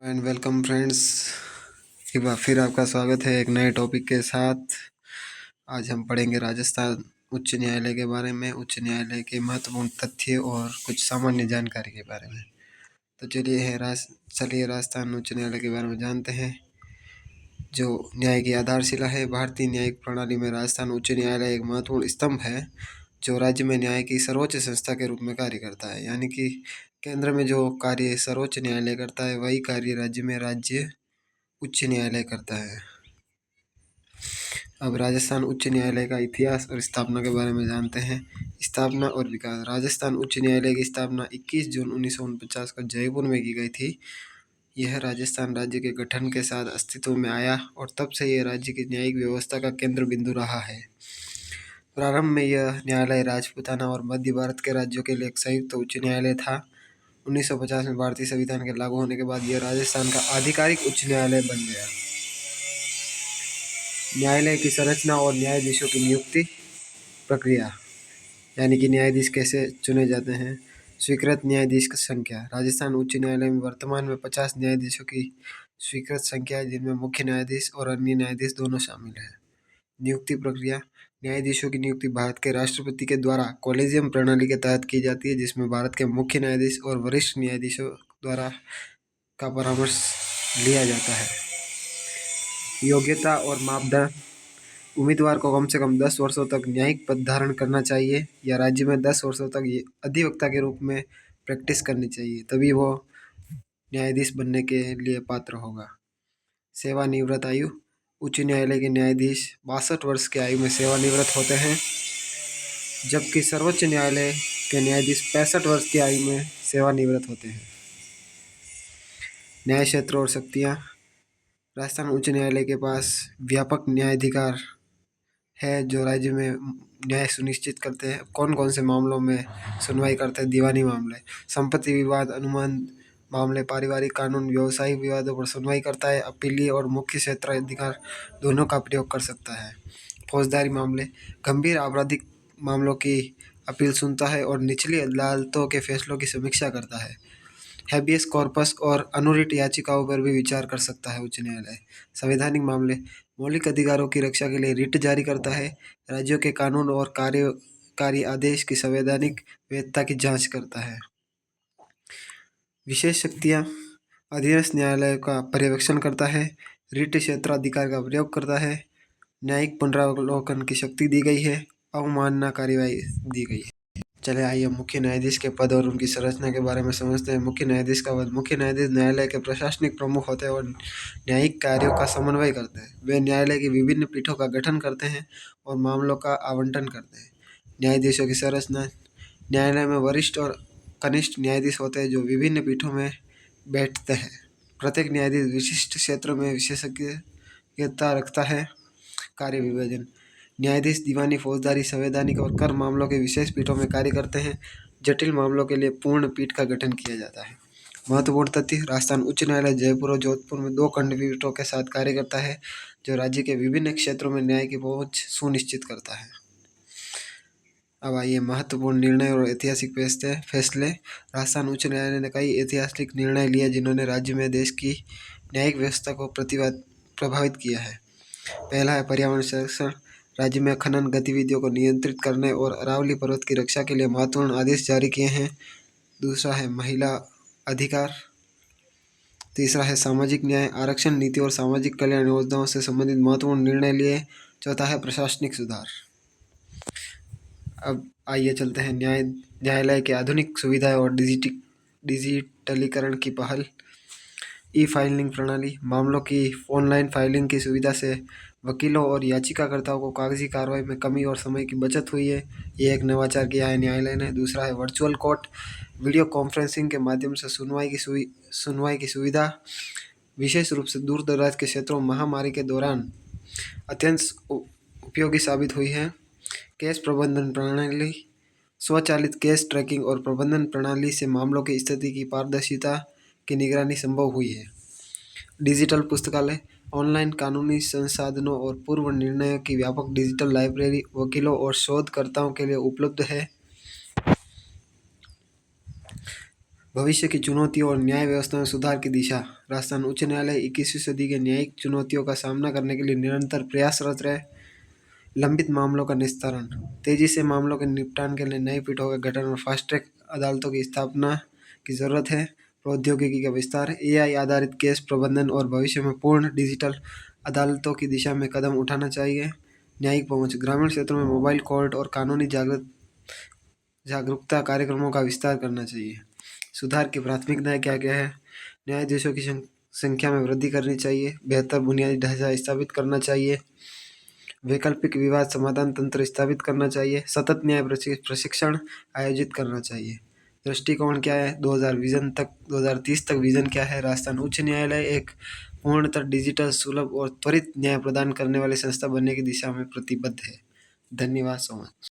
And welcome friends. एक बार फिर आपका स्वागत है एक नए टॉपिक के साथ। आज हम पढ़ेंगे राजस्थान उच्च न्यायालय के बारे में, उच्च न्यायालय के महत्वपूर्ण तथ्य और कुछ सामान्य जानकारी के बारे में। तो चलिए राजस्थान उच्च न्यायालय के बारे में जानते हैं। जो न्याय की आधारशिला है, भारतीय न्यायिक प्रणाली में राजस्थान उच्च न्यायालय एक महत्वपूर्ण स्तंभ है जो राज्य में न्याय की सर्वोच्च संस्था के रूप में कार्य करता है। यानी कि केंद्र में जो कार्य सर्वोच्च न्यायालय करता है, वही कार्य राज्य में राज्य उच्च न्यायालय करता है। अब राजस्थान उच्च न्यायालय का इतिहास और स्थापना के बारे में जानते हैं। स्थापना और विकास। राजस्थान उच्च न्यायालय की स्थापना 21 जून 1949 को जयपुर में की गई थी। यह राजस्थान राज्य के गठन के साथ अस्तित्व में आया और तब से यह राज्य की न्यायिक व्यवस्था का केंद्र बिंदु रहा है। प्रारंभ में यह न्यायालय राजपूताना और मध्य भारत के राज्यों के लिए एक संयुक्त उच्च न्यायालय था। 1950 में भारतीय संविधान के लागू होने के बाद यह राजस्थान का आधिकारिक उच्च न्यायालय बन गया। न्यायालय की संरचना और न्यायाधीशों की नियुक्ति प्रक्रिया, यानी कि न्यायाधीश कैसे चुने जाते हैं। स्वीकृत न्यायाधीश की संख्या। राजस्थान उच्च न्यायालय में वर्तमान में 50 न्यायाधीशों की स्वीकृत संख्या है, जिनमें मुख्य न्यायाधीश और अन्य न्यायाधीश दोनों शामिल हैं। नियुक्ति प्रक्रिया। न्यायाधीशों की नियुक्ति भारत के राष्ट्रपति के द्वारा कॉलेजियम प्रणाली के तहत की जाती है, जिसमें भारत के मुख्य न्यायाधीश और वरिष्ठ न्यायाधीशों द्वारा का परामर्श लिया जाता है। योग्यता और मापदंड। उम्मीदवार को कम से कम 10 वर्षों तक न्यायिक पद धारण करना चाहिए या राज्य में 10 वर्षों तक अधिवक्ता के रूप में प्रैक्टिस करनी चाहिए, तभी वो न्यायाधीश बनने के लिए पात्र होगा। सेवानिवृत्त आयु। उच्च न्यायालय के न्यायाधीश 62 वर्ष की आयु में सेवानिवृत्त होते हैं, जबकि सर्वोच्च न्यायालय के न्यायाधीश 65 वर्ष की आयु में सेवानिवृत्त होते हैं। न्याय क्षेत्र और शक्तियाँ। राजस्थान उच्च न्यायालय के पास व्यापक न्यायाधिकार है जो राज्य में न्याय सुनिश्चित करते हैं। कौन कौन से मामलों में सुनवाई करते हैं। दीवानी मामले, संपत्ति विवाद, अनुबंध मामले, पारिवारिक कानून, व्यवसायिक विवादों पर सुनवाई करता है। अपीलीय और मुख्य क्षेत्र अधिकार दोनों का प्रयोग कर सकता है। फौजदारी मामले, गंभीर आपराधिक मामलों की अपील सुनता है और निचली अदालतों के फैसलों की समीक्षा करता है। हैबियस कॉर्पस और अनुरिट याचिकाओं पर भी विचार कर सकता है उच्च न्यायालय। संवैधानिक मामले, मौलिक अधिकारों की रक्षा के लिए रिट जारी करता है। राज्यों के कानून और कार्यकारी आदेश की संवैधानिक वैधता की जांच करता है। विशेष शक्तियाँ। अधीनस्थ न्यायालय का पर्यवेक्षण करता है, रिट क्षेत्राधिकार का प्रयोग करता है, न्यायिक पुनरावलोकन की शक्ति दी गई है, अवमानना कार्यवाही दी गई है। चले आइए मुख्य न्यायाधीश के पद और उनकी संरचना के बारे में समझते हैं। मुख्य न्यायाधीश का पद। मुख्य न्यायाधीश न्यायालय के प्रशासनिक प्रमुख होते हैं और न्यायिक कार्यों का समन्वय करते हैं। वे न्यायालय की विभिन्न पीठों का गठन करते हैं और मामलों का आवंटन करते हैं। न्यायाधीशों की संरचना। न्यायालय में वरिष्ठ और कनिष्ठ न्यायाधीश होते हैं जो विभिन्न पीठों में बैठते हैं। प्रत्येक न्यायाधीश विशिष्ट क्षेत्रों में विशेषज्ञता रखता है। कार्य विभाजन। न्यायाधीश दीवानी, फौजदारी, संवैधानिक और कर मामलों के विशेष पीठों में कार्य करते हैं। जटिल मामलों के लिए पूर्ण पीठ का गठन किया जाता है। महत्वपूर्ण तथ्य। राजस्थान उच्च न्यायालय जयपुर और जोधपुर में 2 खंडपीठों के साथ कार्य करता है जो राज्य के विभिन्न क्षेत्रों में न्याय की पहुंच सुनिश्चित करता है। अब आइए महत्वपूर्ण निर्णय और ऐतिहासिक फैसले। राजस्थान उच्च न्यायालय ने कई ऐतिहासिक निर्णय लिए जिन्होंने राज्य में देश की न्यायिक व्यवस्था को प्रभावित किया है। पहला है पर्यावरण संरक्षण। राज्य में खनन गतिविधियों को नियंत्रित करने और अरावली पर्वत की रक्षा के लिए महत्वपूर्ण आदेश जारी किए हैं। दूसरा है महिला अधिकार। तीसरा है सामाजिक न्याय, आरक्षण नीति और सामाजिक कल्याण योजनाओं से संबंधित महत्वपूर्ण निर्णय लिए। चौथा है प्रशासनिक सुधार। अब आइए चलते हैं न्यायालय के आधुनिक सुविधाएं और डिजिटलीकरण की पहल। ई फाइलिंग प्रणाली। मामलों की ऑनलाइन फाइलिंग की सुविधा से वकीलों और याचिकाकर्ताओं को कागजी कार्रवाई में कमी और समय की बचत हुई है। ये एक नवाचार किया है न्यायालय ने। दूसरा है वर्चुअल कोर्ट। वीडियो कॉन्फ्रेंसिंग के माध्यम से सुनवाई की सुविधा विशेष रूप से दूर दराज के क्षेत्रों में महामारी के दौरान अत्यंत उपयोगी साबित हुई है। केस प्रबंधन प्रणाली। स्वचालित केस ट्रैकिंग और प्रबंधन प्रणाली से मामलों की स्थिति की पारदर्शिता की निगरानी संभव हुई है। डिजिटल पुस्तकालय। ऑनलाइन कानूनी संसाधनों और पूर्व निर्णयों की व्यापक डिजिटल लाइब्रेरी वकीलों और शोधकर्ताओं के लिए उपलब्ध है। भविष्य की चुनौतियों और न्याय व्यवस्था में सुधार की दिशा। राजस्थान उच्च न्यायालय 21वीं सदी के न्यायिक चुनौतियों का सामना करने के लिए निरंतर प्रयासरत रहे। लंबित मामलों का निस्तारण, तेजी से मामलों के निपटान के लिए नई पीठों का गठन और फास्ट ट्रैक अदालतों की स्थापना की जरूरत है। प्रौद्योगिकी का विस्तार, एआई आधारित केस प्रबंधन और भविष्य में पूर्ण डिजिटल अदालतों की दिशा में कदम उठाना चाहिए। न्यायिक पहुंच, ग्रामीण क्षेत्रों में मोबाइल कोर्ट और कानूनी जागरूकता कार्यक्रमों का विस्तार करना चाहिए। सुधार की प्राथमिकताएं क्या क्या है? न्यायाधीशों की संख्या में वृद्धि करनी चाहिए। बेहतर बुनियादी ढांचा स्थापित करना चाहिए। वैकल्पिक विवाद समाधान तंत्र स्थापित करना चाहिए। सतत न्याय प्रशिक्षण आयोजित करना चाहिए। दृष्टिकोण क्या है? 2030 तक विजन क्या है? राजस्थान उच्च न्यायालय एक पूर्णतः डिजिटल, सुलभ और त्वरित न्याय प्रदान करने वाली संस्था बनने की दिशा में प्रतिबद्ध है। धन्यवाद सो मच।